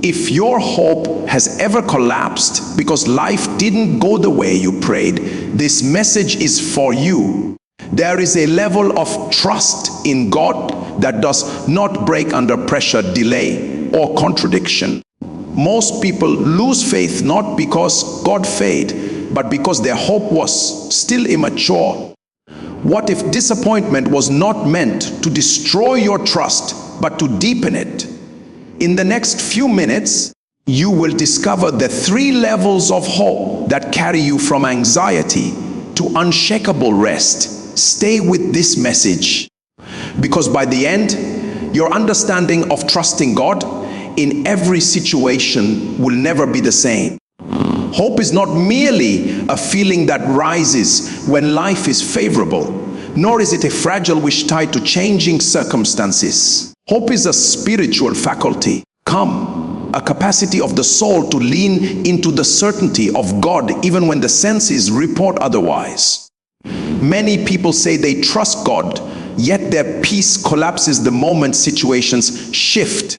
If your hope has ever collapsed because life didn't go the way you prayed, this message is for you. There is a level of trust in God that does not break under pressure, delay, or contradiction. Most people lose faith not because God failed, but because their hope was still immature. What if disappointment was not meant to destroy your trust, but to deepen it? In the next few minutes, you will discover the 3 levels of hope that carry you from anxiety to unshakable rest. Stay with this message, because by the end, your understanding of trusting God in every situation will never be the same. Hope is not merely a feeling that rises when life is favorable, nor is it a fragile wish tied to changing circumstances. Hope is a spiritual faculty, a capacity of the soul to lean into the certainty of God even when the senses report otherwise. Many people say they trust God, yet their peace collapses the moment situations shift.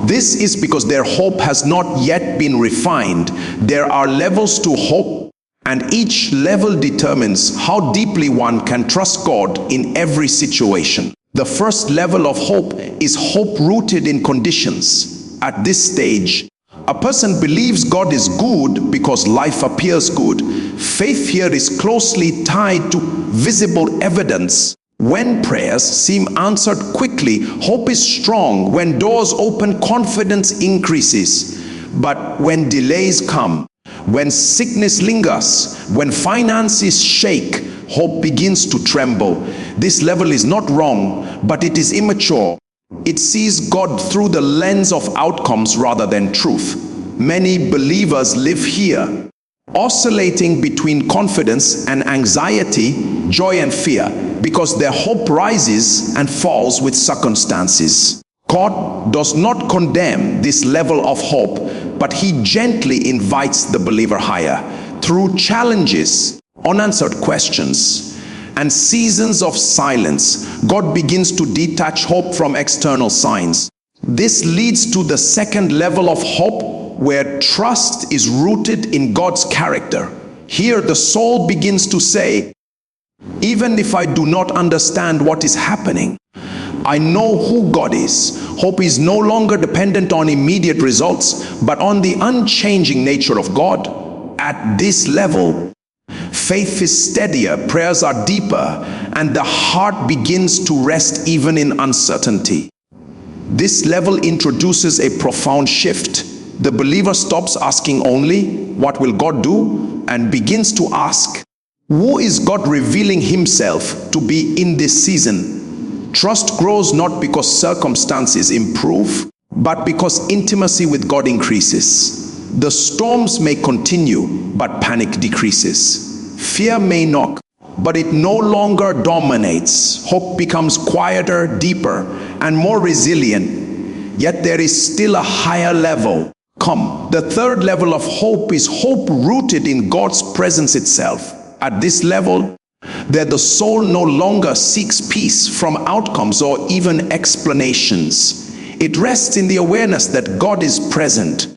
This is because their hope has not yet been refined. There are levels to hope, and each level determines how deeply one can trust God in every situation. The first level of hope is hope rooted in conditions. At this stage, a person believes God is good because life appears good. Faith here is closely tied to visible evidence. When prayers seem answered quickly, hope is strong. When doors open, confidence increases. But when delays come, when sickness lingers, when finances shake, hope begins to tremble. This level is not wrong, but it is immature. It sees God through the lens of outcomes rather than truth. Many believers live here, oscillating between confidence and anxiety, joy and fear, because their hope rises and falls with circumstances. God does not condemn this level of hope, but He gently invites the believer higher. Through challenges, unanswered questions, and seasons of silence, God begins to detach hope from external signs. This leads to the second level of hope, where trust is rooted in God's character. Here the soul begins to say, even if I do not understand what is happening, I know who God is. Hope is no longer dependent on immediate results, but on the unchanging nature of God. At this level, faith is steadier, prayers are deeper, and the heart begins to rest even in uncertainty. This level introduces a profound shift. The believer stops asking only, "What will God do?" and begins to ask, "Who is God revealing Himself to be in this season?" Trust grows not because circumstances improve, but because intimacy with God increases. The storms may continue, but panic decreases. Fear may knock, but it no longer dominates. Hope becomes quieter, deeper, and more resilient. Yet there is still a higher level. The third level of hope is hope rooted in God's presence itself. At this level, that the soul no longer seeks peace from outcomes or even explanations. It rests in the awareness that God is present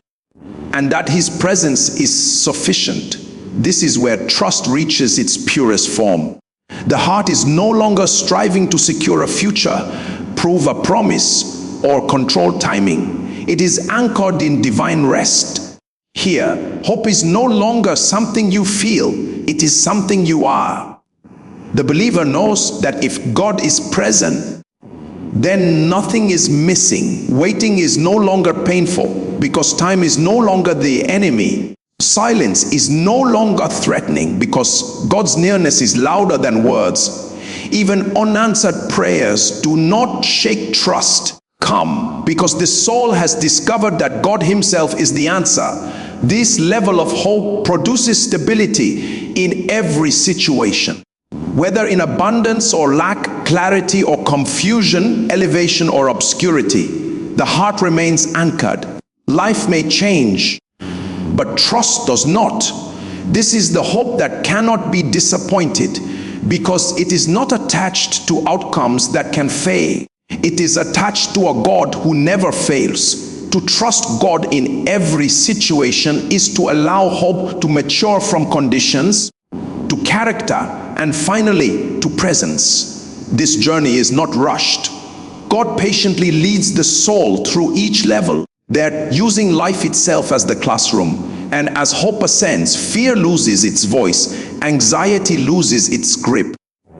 and that His presence is sufficient. This is where trust reaches its purest form. The heart is no longer striving to secure a future, prove a promise, or control timing. It is anchored in divine rest. Here, hope is no longer something you feel, it is something you are. The believer knows that if God is present, then nothing is missing. Waiting is no longer painful because time is no longer the enemy. Silence is no longer threatening because God's nearness is louder than words. Even unanswered prayers do not shake trust. Because the soul has discovered that God Himself is the answer. This level of hope produces stability in every situation. Whether in abundance or lack, clarity or confusion, elevation or obscurity, the heart remains anchored. Life may change, but trust does not. This is the hope that cannot be disappointed because it is not attached to outcomes that can fail. It is attached to a God who never fails. To trust God in every situation is to allow hope to mature from conditions to character and finally to presence. This journey is not rushed. God patiently leads the soul through each level. They're using life itself as the classroom. And as hope ascends, fear loses its voice, anxiety loses its grip,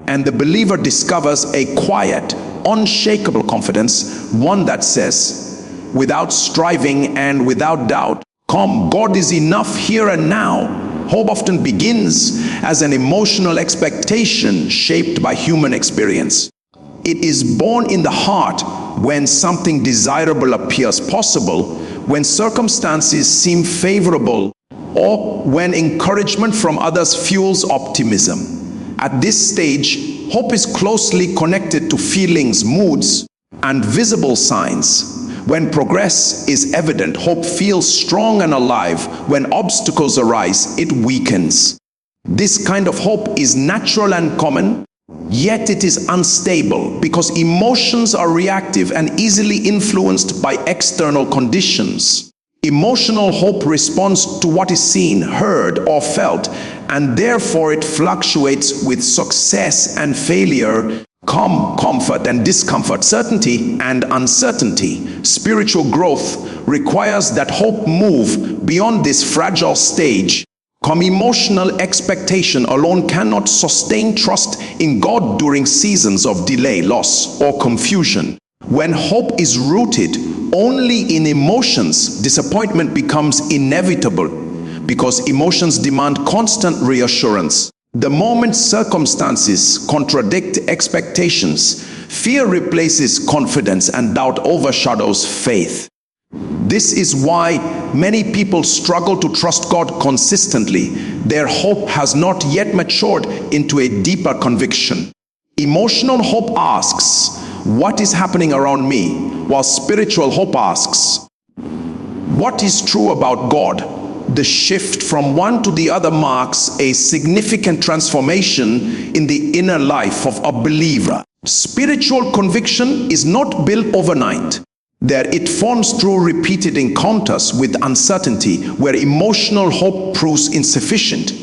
and the believer discovers a quiet, unshakable confidence, one that says, without striving and without doubt, "Come, God is enough here and now." Hope often begins as an emotional expectation shaped by human experience. It is born in the heart when something desirable appears possible, when circumstances seem favorable, or when encouragement from others fuels optimism. At this stage, hope is closely connected to feelings, moods, and visible signs. When progress is evident, hope feels strong and alive. When obstacles arise, it weakens. This kind of hope is natural and common, yet it is unstable because emotions are reactive and easily influenced by external conditions. Emotional hope responds to what is seen, heard, or felt, and therefore it fluctuates with success and failure, calm, comfort and discomfort, certainty and uncertainty. Spiritual growth requires that hope move beyond this fragile stage. Emotional expectation alone cannot sustain trust in God during seasons of delay, loss, or confusion. When hope is rooted only in emotions, disappointment becomes inevitable because emotions demand constant reassurance. The moment circumstances contradict expectations, fear replaces confidence and doubt overshadows faith. This is why many people struggle to trust God consistently. Their hope has not yet matured into a deeper conviction. Emotional hope asks, "What is happening around me?" while spiritual hope asks, "What is true about God?" The shift from one to the other marks a significant transformation in the inner life of a believer. Spiritual conviction is not built overnight. It forms through repeated encounters with uncertainty where emotional hope proves insufficient.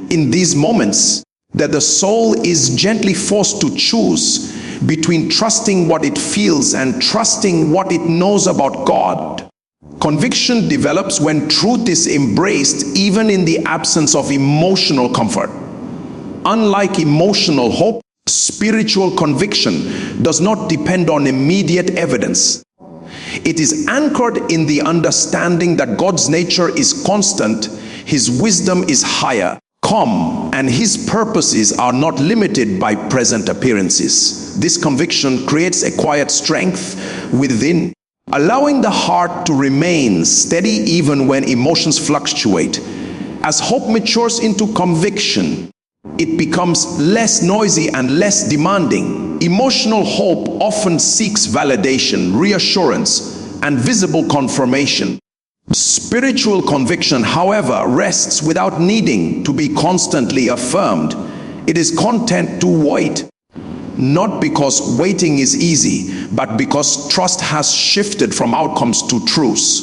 In these moments, that the soul is gently forced to choose between trusting what it feels and trusting what it knows about God. Conviction develops when truth is embraced even in the absence of emotional comfort. Unlike emotional hope, spiritual conviction does not depend on immediate evidence. It is anchored in the understanding that God's nature is constant, His wisdom is higher, and His purposes are not limited by present appearances. This conviction creates a quiet strength within, allowing the heart to remain steady even when emotions fluctuate. As hope matures into conviction, it becomes less noisy and less demanding. Emotional hope often seeks validation, reassurance, and visible confirmation. Spiritual conviction, however, rests without needing to be constantly affirmed. It is content to wait, not because waiting is easy, but because trust has shifted from outcomes to truths.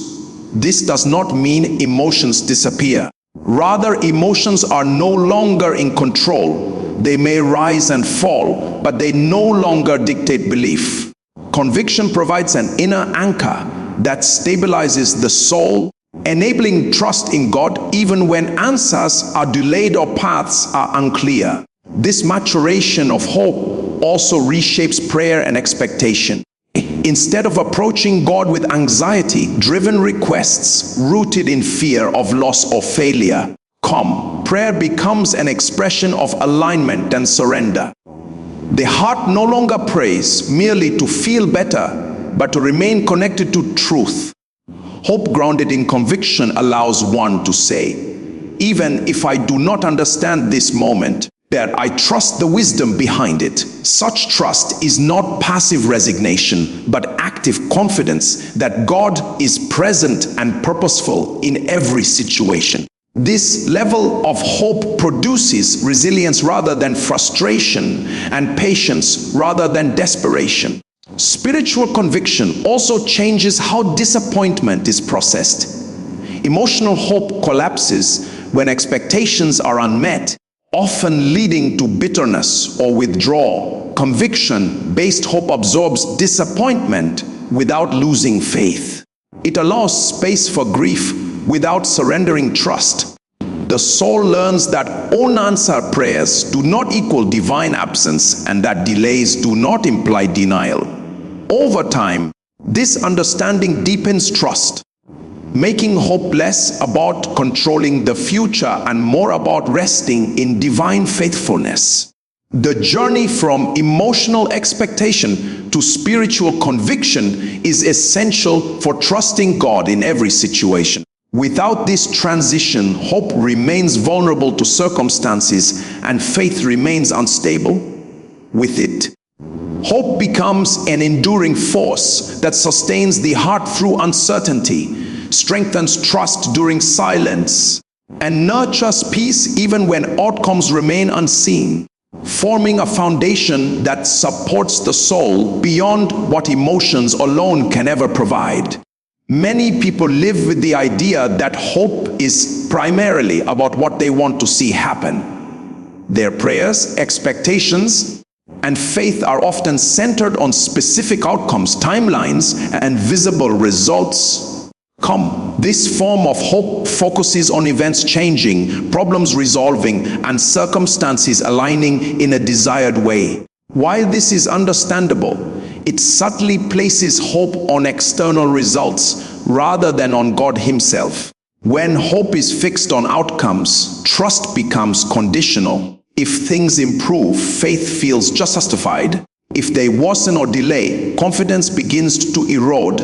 This does not mean emotions disappear. Rather, emotions are no longer in control. They may rise and fall, but they no longer dictate belief. Conviction provides an inner anchor that stabilizes the soul, enabling trust in God even when answers are delayed or paths are unclear. This maturation of hope also reshapes prayer and expectation. Instead of approaching God with anxiety-driven requests rooted in fear of loss or failure, prayer becomes an expression of alignment and surrender. The heart no longer prays merely to feel better, but to remain connected to truth. Hope grounded in conviction allows one to say, "Even if I do not understand this moment, that I trust the wisdom behind it." Such trust is not passive resignation, but active confidence that God is present and purposeful in every situation. This level of hope produces resilience rather than frustration, and patience rather than desperation. Spiritual conviction also changes how disappointment is processed. Emotional hope collapses when expectations are unmet, often leading to bitterness or withdrawal. Conviction-based hope absorbs disappointment without losing faith. It allows space for grief without surrendering trust. The soul learns that unanswered prayers do not equal divine absence, and that delays do not imply denial. Over time, this understanding deepens trust, making hope less about controlling the future and more about resting in divine faithfulness. The journey from emotional expectation to spiritual conviction is essential for trusting God in every situation. Without this transition, hope remains vulnerable to circumstances and faith remains unstable. With it, hope becomes an enduring force that sustains the heart through uncertainty, strengthens trust during silence, and nurtures peace even when outcomes remain unseen, forming a foundation that supports the soul beyond what emotions alone can ever provide. Many people live with the idea that hope is primarily about what they want to see happen. Their prayers, expectations, and faith are often centered on specific outcomes, timelines, and visible results. This form of hope focuses on events changing, problems resolving, and circumstances aligning in a desired way. While this is understandable, it subtly places hope on external results rather than on God Himself. When hope is fixed on outcomes, trust becomes conditional. If things improve, faith feels justified. If they worsen or delay, confidence begins to erode.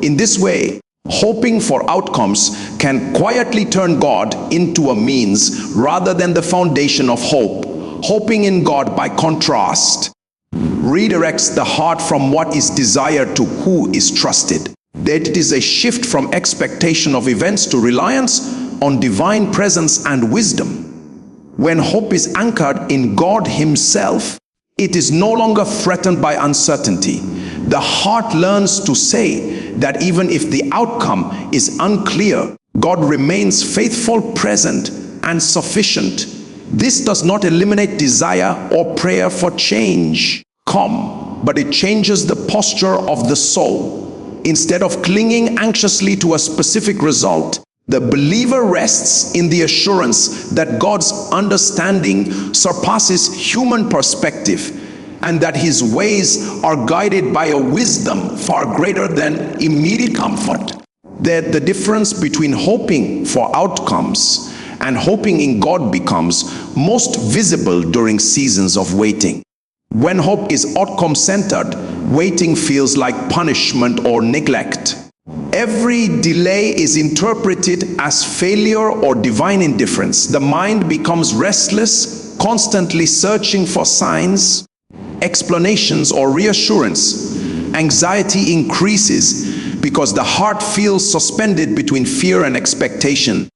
In this way, hoping for outcomes can quietly turn God into a means rather than the foundation of hope. Hoping in God, by contrast, redirects the heart from what is desired to who is trusted. That it is a shift from expectation of events to reliance on divine presence and wisdom. When hope is anchored in God Himself, it is no longer threatened by uncertainty. The heart learns to say that even if the outcome is unclear, God remains faithful, present, and sufficient. This does not eliminate desire or prayer for change, but it changes the posture of the soul. Instead of clinging anxiously to a specific result, the believer rests in the assurance that God's understanding surpasses human perspective and that His ways are guided by a wisdom far greater than immediate comfort. That the difference between hoping for outcomes and hoping in God becomes most visible during seasons of waiting. When hope is outcome-centered, waiting feels like punishment or neglect. Every delay is interpreted as failure or divine indifference. The mind becomes restless, constantly searching for signs, explanations, or reassurance. Anxiety increases because the heart feels suspended between fear and expectation.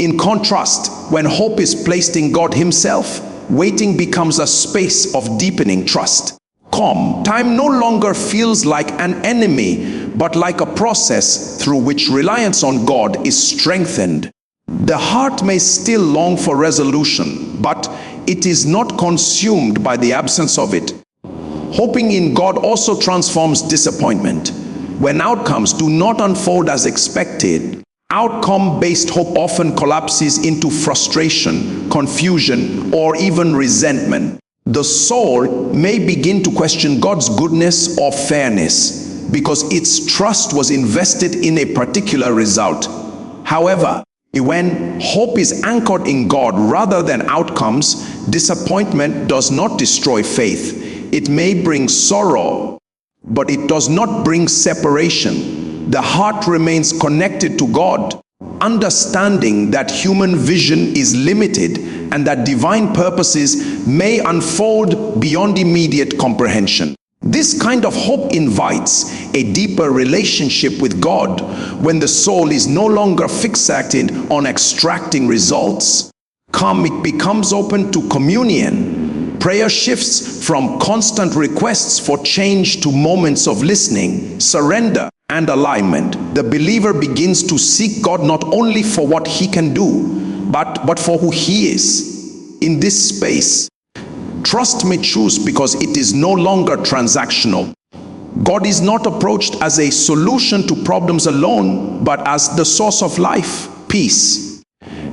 In contrast, when hope is placed in God Himself, waiting becomes a space of deepening trust. Time no longer feels like an enemy, but like a process through which reliance on God is strengthened. The heart may still long for resolution, but it is not consumed by the absence of it. Hoping in God also transforms disappointment. When outcomes do not unfold as expected, outcome-based hope often collapses into frustration, confusion, or even resentment. The soul may begin to question God's goodness or fairness because its trust was invested in a particular result. However, when hope is anchored in God rather than outcomes, disappointment does not destroy faith. It may bring sorrow, but it does not bring separation. The heart remains connected to God, understanding that human vision is limited and that divine purposes may unfold beyond immediate comprehension. This kind of hope invites a deeper relationship with God when the soul is no longer fixated on extracting results. It becomes open to communion Prayer shifts from constant requests for change to moments of listening, surrender, and alignment. The believer begins to seek God not only for what he can do, but for who he is. In this space, trust may choose because it is no longer transactional. God is not approached as a solution to problems alone, but as the source of life, peace,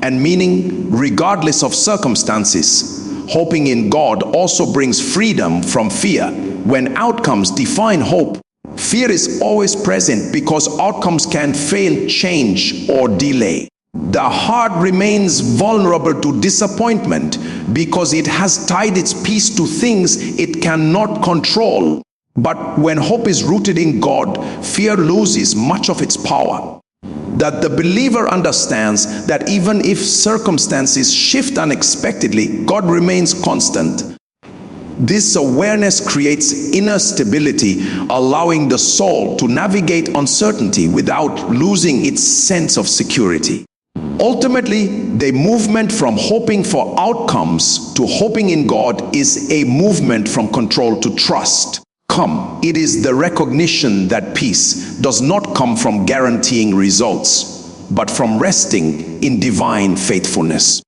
and meaning regardless of circumstances. Hoping in God also brings freedom from fear. When outcomes define hope, fear is always present because outcomes can fail, change, or delay. The heart remains vulnerable to disappointment because it has tied its peace to things it cannot control. But when hope is rooted in God, fear loses much of its power. That the believer understands that even if circumstances shift unexpectedly, God remains constant. This awareness creates inner stability, allowing the soul to navigate uncertainty without losing its sense of security. Ultimately, the movement from hoping for outcomes to hoping in God is a movement from control to trust. It is the recognition that peace does not come from guaranteeing results, but from resting in divine faithfulness.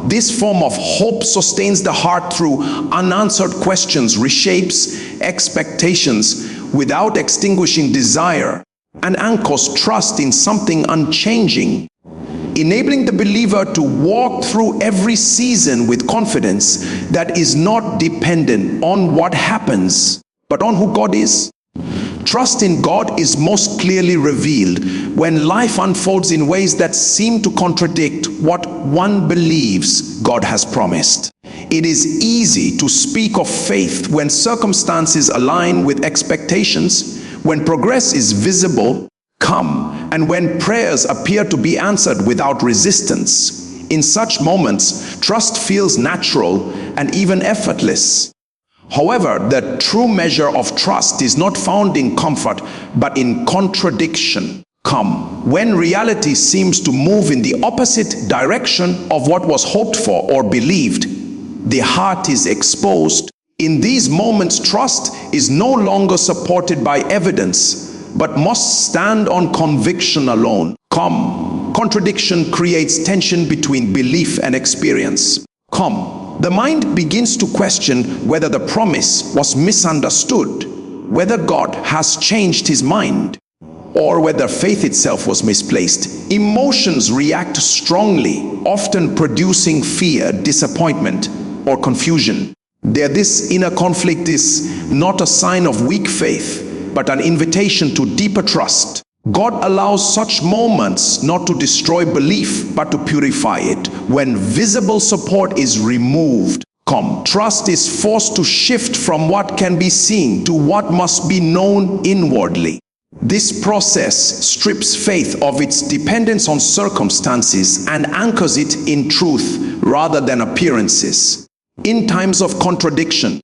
This form of hope sustains the heart through unanswered questions, reshapes expectations without extinguishing desire, and anchors trust in something unchanging, enabling the believer to walk through every season with confidence that is not dependent on what happens, but on who God is. Trust in God is most clearly revealed when life unfolds in ways that seem to contradict what one believes God has promised. It is easy to speak of faith when circumstances align with expectations, when progress is visible, and when prayers appear to be answered without resistance. In such moments, trust feels natural and even effortless. However, the true measure of trust is not found in comfort, but in contradiction. When reality seems to move in the opposite direction of what was hoped for or believed, the heart is exposed. In these moments, trust is no longer supported by evidence, but must stand on conviction alone. Contradiction creates tension between belief and experience. The mind begins to question whether the promise was misunderstood, whether God has changed his mind, or whether faith itself was misplaced. Emotions react strongly, often producing fear, disappointment, or confusion. This inner conflict is not a sign of weak faith, but an invitation to deeper trust. God allows such moments not to destroy belief, but to purify it. When visible support is removed, trust is forced to shift from what can be seen to what must be known inwardly. This process strips faith of its dependence on circumstances and anchors it in truth rather than appearances. In times of contradiction,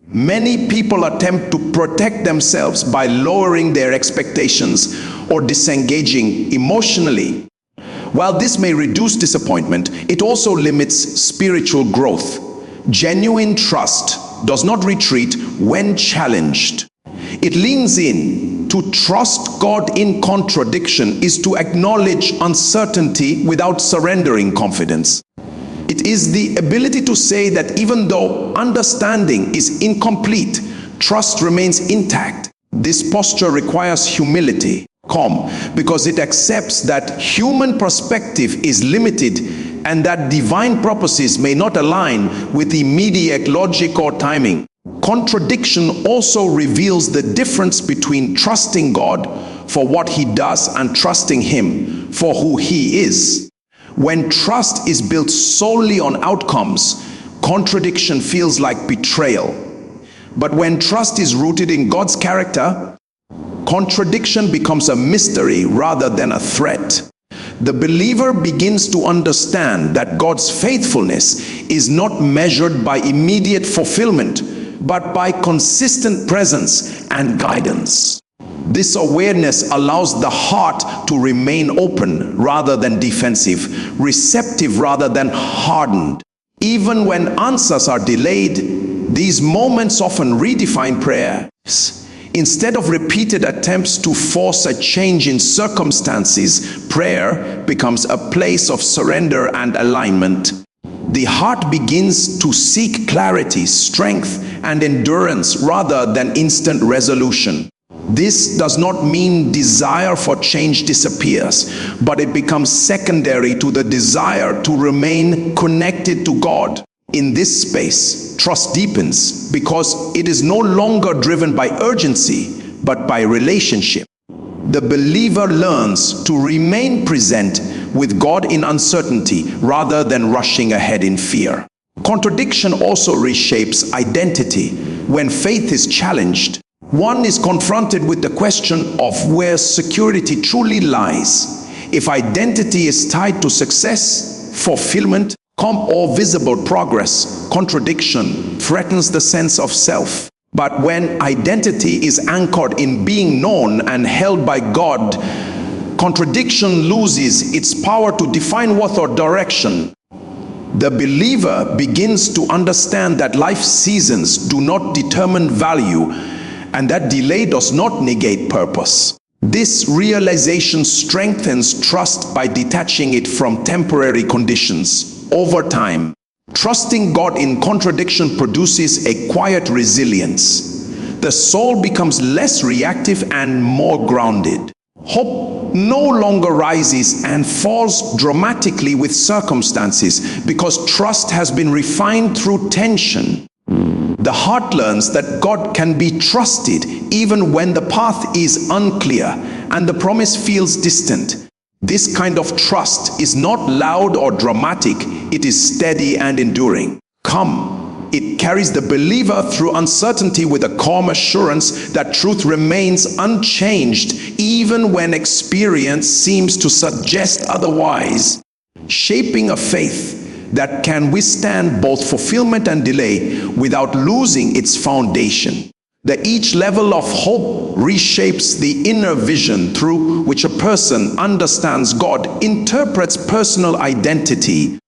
many people attempt to protect themselves by lowering their expectations or disengaging emotionally. While this may reduce disappointment, it also limits spiritual growth. Genuine trust does not retreat when challenged. It leans in. To trust God in contradiction is to acknowledge uncertainty without surrendering confidence. It is the ability to say that even though understanding is incomplete, trust remains intact. This posture requires humility, because it accepts that human perspective is limited and that divine purposes may not align with immediate logic or timing. Contradiction also reveals the difference between trusting God for what he does and trusting him for who he is. When trust is built solely on outcomes, contradiction feels like betrayal. But when trust is rooted in God's character, contradiction becomes a mystery rather than a threat. The believer begins to understand that God's faithfulness is not measured by immediate fulfillment, but by consistent presence and guidance. This awareness allows the heart to remain open rather than defensive, receptive rather than hardened. Even when answers are delayed These moments often redefine prayer. Instead of repeated attempts to force a change in circumstances, prayer becomes a place of surrender and alignment. The heart begins to seek clarity, strength, and endurance rather than instant resolution. This does not mean desire for change disappears, but it becomes secondary to the desire to remain connected to God. In this space, trust deepens because it is no longer driven by urgency, but by relationship. The believer learns to remain present with God in uncertainty rather than rushing ahead in fear. Contradiction also reshapes identity. When faith is challenged, one is confronted with the question of where security truly lies. If identity is tied to success, fulfillment, or visible progress, contradiction threatens the sense of self. But when identity is anchored in being known and held by God, contradiction loses its power to define worth or direction. The believer begins to understand that life seasons do not determine value, and that delay does not negate purpose. This realization strengthens trust by detaching it from temporary conditions. Over time, trusting God in contradiction produces a quiet resilience. The soul becomes less reactive and more grounded. Hope no longer rises and falls dramatically with circumstances because trust has been refined through tension. The heart learns that God can be trusted even when the path is unclear and the promise feels distant. This kind of trust is not loud or dramatic, it is steady and enduring. It carries the believer through uncertainty with a calm assurance that truth remains unchanged even when experience seems to suggest otherwise, shaping a faith that can withstand both fulfillment and delay without losing its foundation. Each level of hope reshapes the inner vision through which a person understands God, interprets personal identity,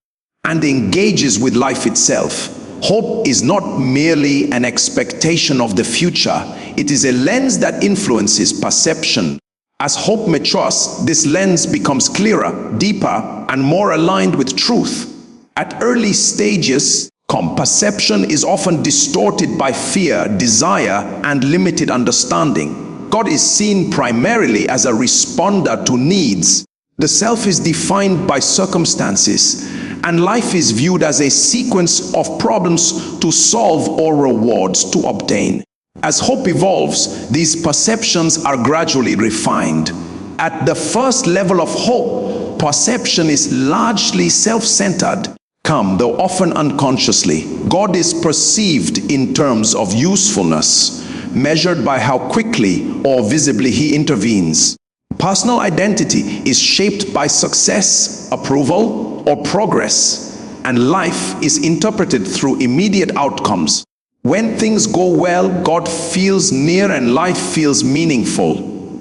and engages with life itself. Hope is not merely an expectation of the future. It is a lens that influences perception. As hope matures, this lens becomes clearer, deeper, and more aligned with truth. At early stages, perception is often distorted by fear, desire, and limited understanding. God is seen primarily as a responder to needs. The self is defined by circumstances, and life is viewed as a sequence of problems to solve or rewards to obtain. As hope evolves, these perceptions are gradually refined. At the first level of hope, perception is largely self-centered. Though often unconsciously, God is perceived in terms of usefulness, measured by how quickly or visibly He intervenes. Personal identity is shaped by success, approval, or progress, and life is interpreted through immediate outcomes. When things go well, God feels near and life feels meaningful.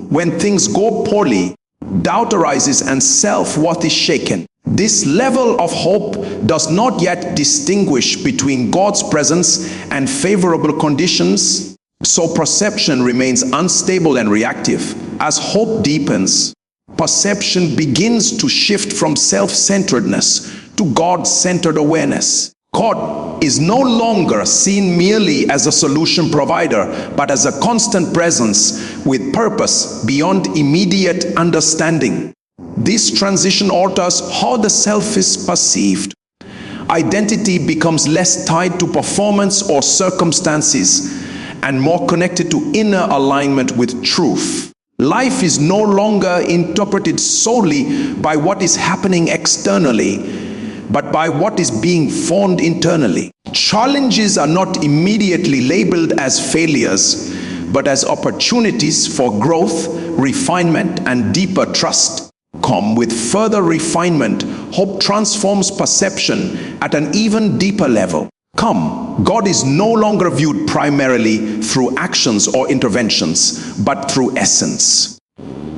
When things go poorly, doubt arises and self-worth is shaken. This level of hope does not yet distinguish between God's presence and favorable conditions, so perception remains unstable and reactive. As hope deepens, perception begins to shift from self-centeredness to God-centered awareness. God is no longer seen merely as a solution provider, but as a constant presence with purpose beyond immediate understanding. This transition alters how the self is perceived. Identity becomes less tied to performance or circumstances and more connected to inner alignment with truth. Life is no longer interpreted solely by what is happening externally, but by what is being formed internally. Challenges are not immediately labeled as failures, but as opportunities for growth, refinement, and deeper trust. With further refinement, hope transforms perception at an even deeper level. God is no longer viewed primarily through actions or interventions, but through essence.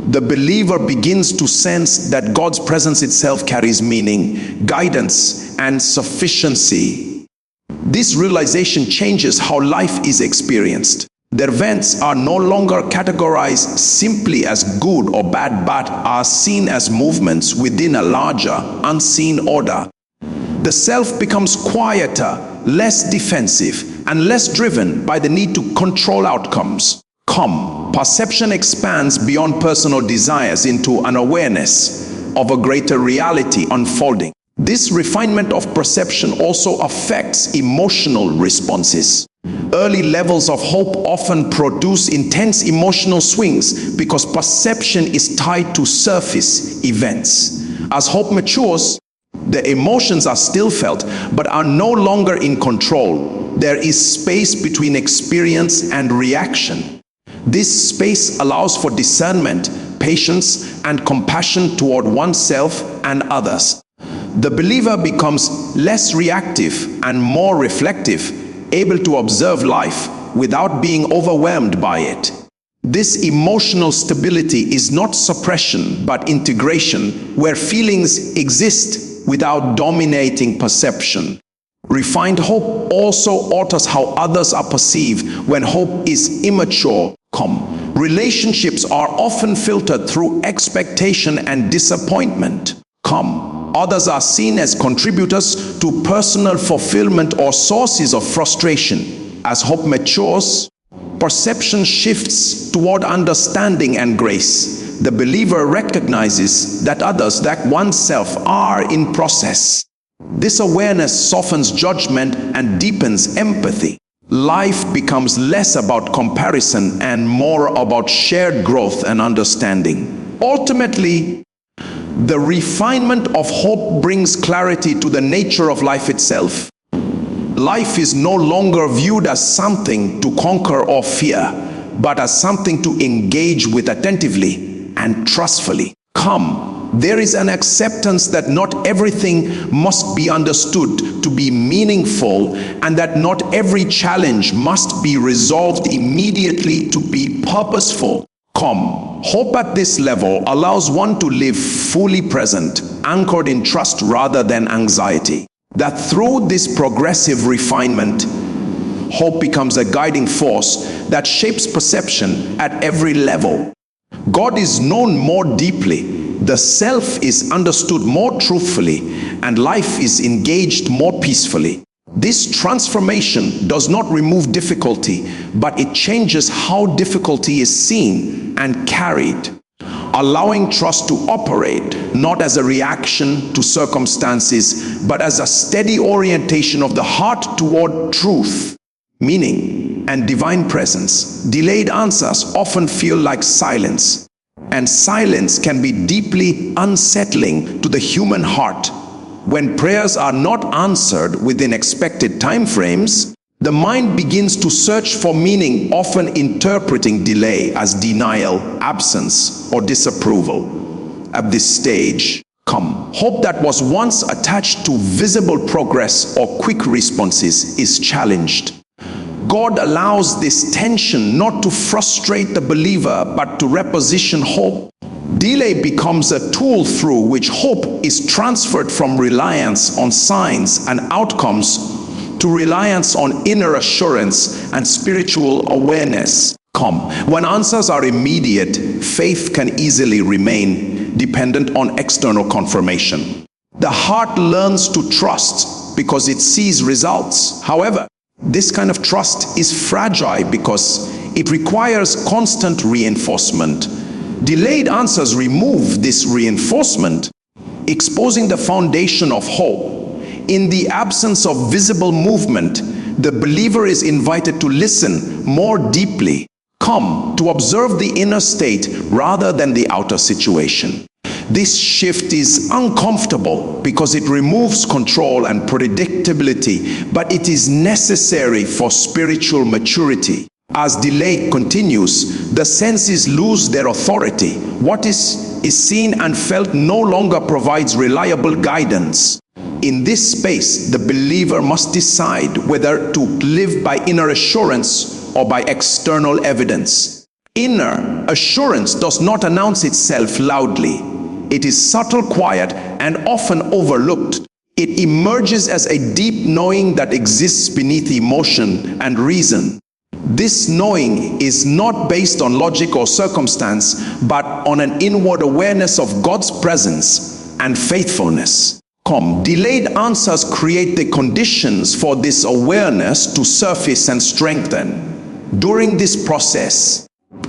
The believer begins to sense that God's presence itself carries meaning, guidance, and sufficiency. This realization changes how life is experienced. The events are no longer categorized simply as good or bad, but are seen as movements within a larger, unseen order. The self becomes quieter, less defensive, and less driven by the need to control outcomes. Perception expands beyond personal desires into an awareness of a greater reality unfolding. This refinement of perception also affects emotional responses. Early levels of hope often produce intense emotional swings because perception is tied to surface events. As hope matures, the emotions are still felt but are no longer in control. There is space between experience and reaction. This space allows for discernment, patience, and compassion toward oneself and others. The believer becomes less reactive and more reflective, able to observe life without being overwhelmed by it. This emotional stability is not suppression but integration, where feelings exist without dominating perception. Refined hope also alters how others are perceived. When hope is immature, relationships are often filtered through expectation and disappointment. Others are seen as contributors to personal fulfillment or sources of frustration. As hope matures, perception shifts toward understanding and grace. The believer recognizes that others, like oneself, are in process. This awareness softens judgment and deepens empathy. Life becomes less about comparison and more about shared growth and understanding. Ultimately, the refinement of hope brings clarity to the nature of life itself. Life is no longer viewed as something to conquer or fear, but as something to engage with attentively and trustfully. There is an acceptance that not everything must be understood to be meaningful, and that not every challenge must be resolved immediately to be purposeful. Hope at this level allows one to live fully present, anchored in trust rather than anxiety. That through this progressive refinement, hope becomes a guiding force that shapes perception at every level. God is known more deeply, the self is understood more truthfully, and life is engaged more peacefully. This transformation does not remove difficulty, but it changes how difficulty is seen and carried, allowing trust to operate not as a reaction to circumstances, but as a steady orientation of the heart toward truth, meaning, and divine presence. Delayed answers often feel like silence, and silence can be deeply unsettling to the human heart. When prayers are not answered within expected time frames, the mind begins to search for meaning, often interpreting delay as denial, absence, or disapproval. At this stage, hope that was once attached to visible progress or quick responses is challenged. God allows this tension not to frustrate the believer, but to reposition hope. Delay becomes a tool through which hope is transferred from reliance on signs and outcomes to reliance on inner assurance and spiritual awareness. When answers are immediate, faith can easily remain dependent on external confirmation. The heart learns to trust because it sees results. However, this kind of trust is fragile because it requires constant reinforcement. Delayed answers remove this reinforcement, exposing the foundation of hope. In the absence of visible movement, the believer is invited to listen more deeply, to observe the inner state rather than the outer situation. This shift is uncomfortable because it removes control and predictability, but it is necessary for spiritual maturity. As delay continues, the senses lose their authority. What is seen and felt no longer provides reliable guidance. In this space, the believer must decide whether to live by inner assurance or by external evidence. Inner assurance does not announce itself loudly. It is subtle, quiet, and often overlooked. It emerges as a deep knowing that exists beneath emotion and reason. This knowing is not based on logic or circumstance, but on an inward awareness of God's presence and faithfulness. Delayed answers create the conditions for this awareness to surface and strengthen. During this process,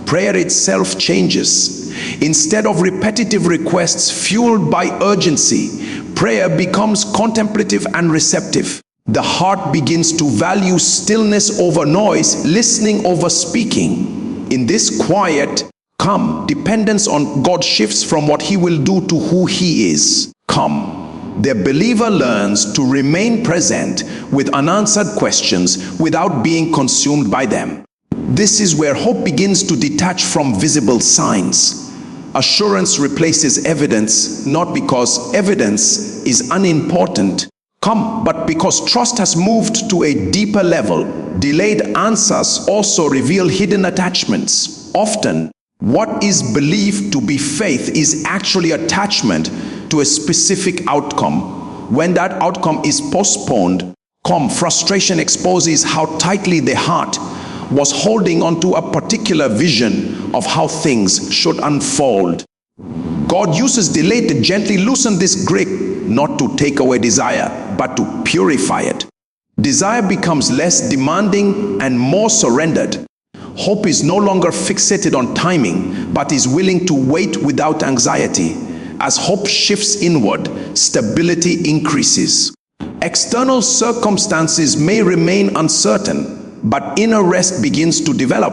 prayer itself changes. Instead of repetitive requests fueled by urgency, prayer becomes contemplative and receptive. The heart begins to value stillness over noise, listening over speaking. In this quiet, calm dependence on God shifts from what He will do to who He is. The believer learns to remain present with unanswered questions without being consumed by them. This is where hope begins to detach from visible signs. Assurance replaces evidence, not because evidence is unimportant, but because trust has moved to a deeper level. Delayed answers also reveal hidden attachments. Often, what is believed to be faith is actually attachment to a specific outcome. When that outcome is postponed, frustration exposes how tightly the heart was holding onto a particular vision of how things should unfold. God uses delay to gently loosen this grip, not to take away desire, but to purify it. Desire becomes less demanding and more surrendered. Hope is no longer fixated on timing, but is willing to wait without anxiety. As hope shifts inward, stability increases. External circumstances may remain uncertain, but inner rest begins to develop.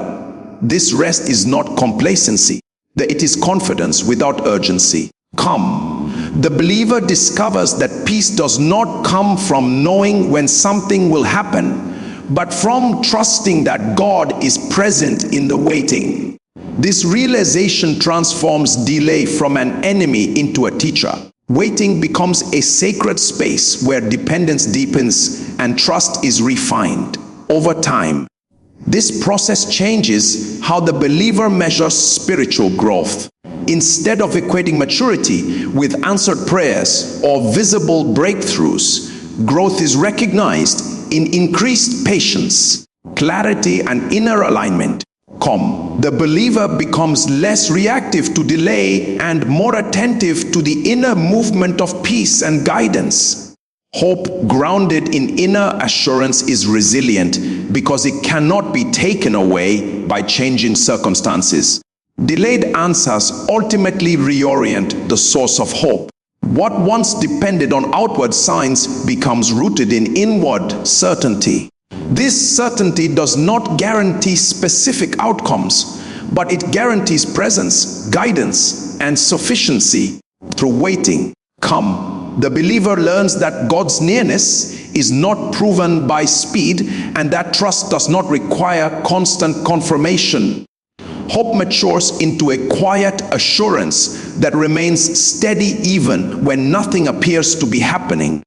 This rest is not complacency. It is confidence without urgency. The believer discovers that peace does not come from knowing when something will happen, but from trusting that God is present in the waiting. This realization transforms delay from an enemy into a teacher. Waiting becomes a sacred space where dependence deepens and trust is refined. Over time, this process changes how the believer measures spiritual growth. Instead of equating maturity with answered prayers or visible breakthroughs, growth is recognized in increased patience, clarity, and inner alignment. The believer becomes less reactive to delay and more attentive to the inner movement of peace and guidance. Hope grounded in inner assurance is resilient because it cannot be taken away by changing circumstances. Delayed answers ultimately reorient the source of hope. What once depended on outward signs becomes rooted in inward certainty. This certainty does not guarantee specific outcomes, but it guarantees presence, guidance, and sufficiency through waiting. The believer learns that God's nearness is not proven by speed, and that trust does not require constant confirmation. Hope matures into a quiet assurance that remains steady even when nothing appears to be happening.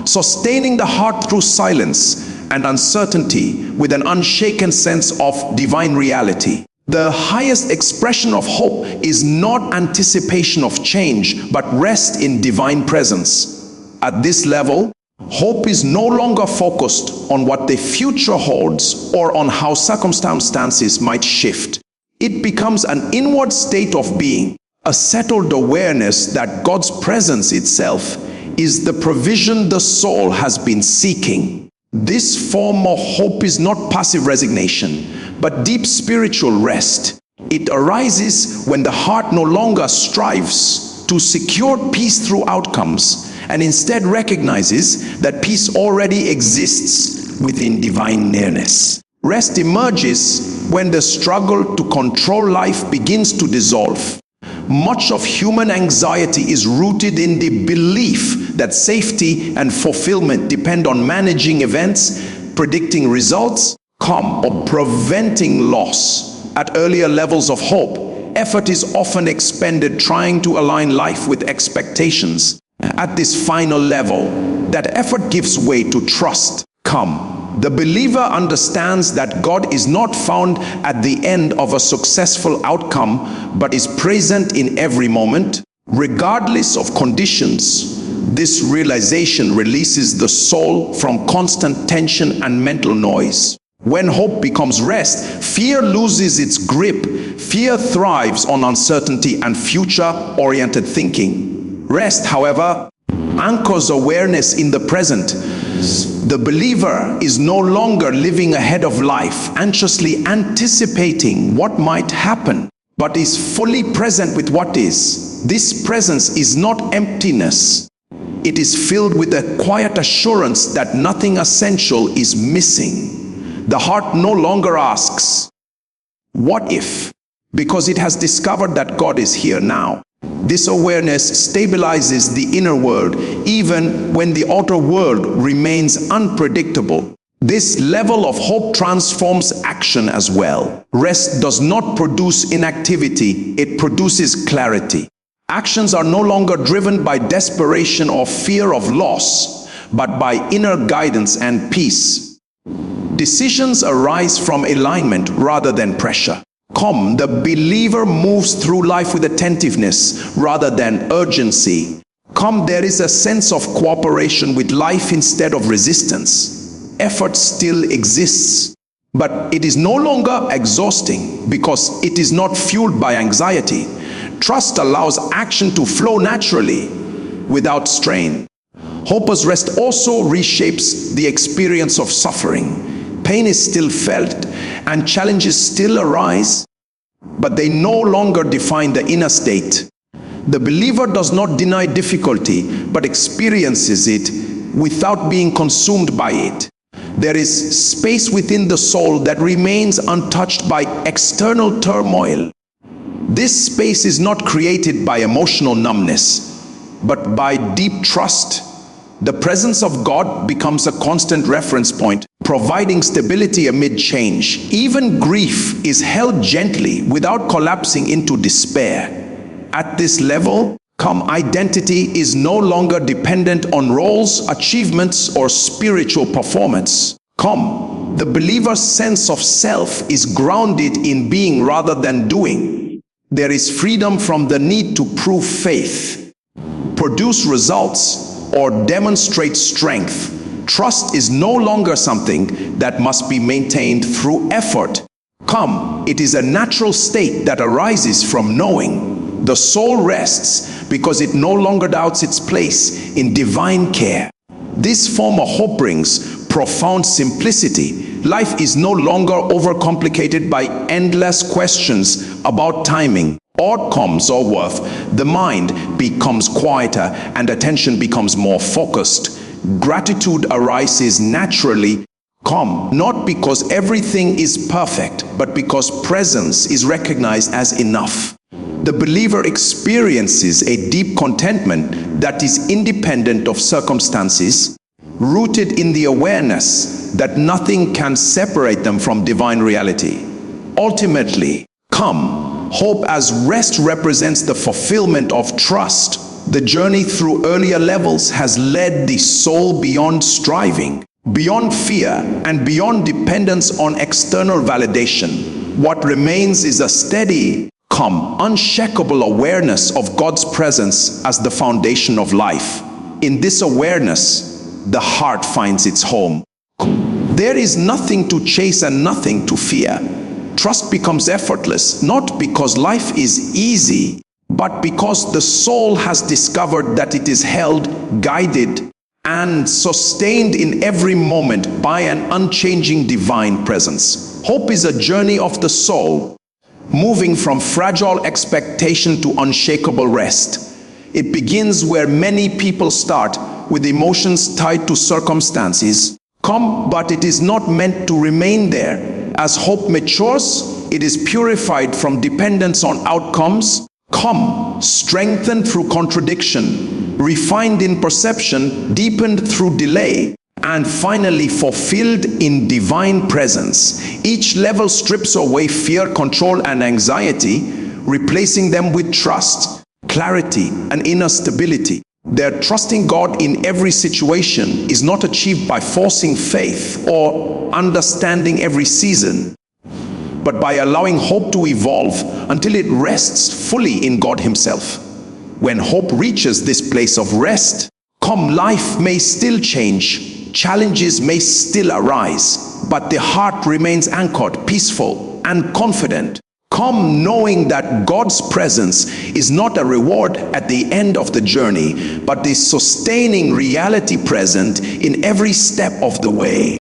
Sustaining the heart through silence and uncertainty with an unshaken sense of divine reality. The highest expression of hope is not anticipation of change, but rest in divine presence. At this level, hope is no longer focused on what the future holds or on how circumstances might shift. It becomes an inward state of being, a settled awareness that God's presence itself is the provision the soul has been seeking. This form of hope is not passive resignation, but deep spiritual rest. It arises when the heart no longer strives to secure peace through outcomes, and instead recognizes that peace already exists within divine nearness. Rest emerges when the struggle to control life begins to dissolve. Much of human anxiety is rooted in the belief that safety and fulfillment depend on managing events, predicting results, or preventing loss. At earlier levels of hope, effort is often expended trying to align life with expectations. At this final level, that effort gives way to trust. The believer understands that God is not found at the end of a successful outcome, but is present in every moment, regardless of conditions. This realization releases the soul from constant tension and mental noise. When hope becomes rest, fear loses its grip. Fear thrives on uncertainty and future-oriented thinking. Rest, however, anchors awareness in the present. The believer is no longer living ahead of life, anxiously anticipating what might happen, but is fully present with what is. This presence is not emptiness. It is filled with a quiet assurance that nothing essential is missing. The heart no longer asks, "What if?" because it has discovered that God is here now. This awareness stabilizes the inner world, even when the outer world remains unpredictable. This level of hope transforms action as well. Rest does not produce inactivity, it produces clarity. Actions are no longer driven by desperation or fear of loss, but by inner guidance and peace. Decisions arise from alignment rather than pressure. The believer moves through life with attentiveness rather than urgency. There is a sense of cooperation with life instead of resistance. Effort still exists, but it is no longer exhausting because it is not fueled by anxiety. Trust allows action to flow naturally without strain. Hope's rest also reshapes the experience of suffering. Pain is still felt and challenges still arise, but they no longer define the inner state. The believer does not deny difficulty, but experiences it without being consumed by it. There is space within the soul that remains untouched by external turmoil. This space is not created by emotional numbness, but by deep trust. The presence of God becomes a constant reference point, providing stability amid change. Even grief is held gently without collapsing into despair. At this level, identity is no longer dependent on roles, achievements, or spiritual performance. The believer's sense of self is grounded in being rather than doing. There is freedom from the need to prove faith, produce results, or demonstrate strength. Trust is no longer something that must be maintained through effort. It is a natural state that arises from knowing. The soul rests because it no longer doubts its place in divine care. This form of hope brings profound simplicity. Life is no longer overcomplicated by endless questions about timing, outcomes, or worth. The mind becomes quieter and attention becomes more focused. Gratitude arises naturally, not because everything is perfect, but because presence is recognized as enough. The believer experiences a deep contentment that is independent of circumstances, rooted in the awareness that nothing can separate them from divine reality. Ultimately, hope as rest represents the fulfillment of trust. The journey through earlier levels has led the soul beyond striving, beyond fear, and beyond dependence on external validation. What remains is a steady, unshakable awareness of God's presence as the foundation of life. In this awareness, the heart finds its home. There is nothing to chase and nothing to fear. Trust becomes effortless, not because life is easy, but because the soul has discovered that it is held, guided, and sustained in every moment by an unchanging divine presence. Hope is a journey of the soul, moving from fragile expectation to unshakable rest. It begins where many people start, with emotions tied to circumstances, but it is not meant to remain there. As hope matures, it is purified from dependence on outcomes, strengthened through contradiction, refined in perception, deepened through delay, and finally fulfilled in divine presence. Each level strips away fear, control, and anxiety, replacing them with trust, clarity, and inner stability. Their trusting God in every situation is not achieved by forcing faith or understanding every season, but by allowing hope to evolve until it rests fully in God Himself. When hope reaches this place of rest, Come, life may still change, challenges may still arise, but the heart remains anchored, peaceful, and confident. Come knowing that God's presence is not a reward at the end of the journey, but the sustaining reality present in every step of the way.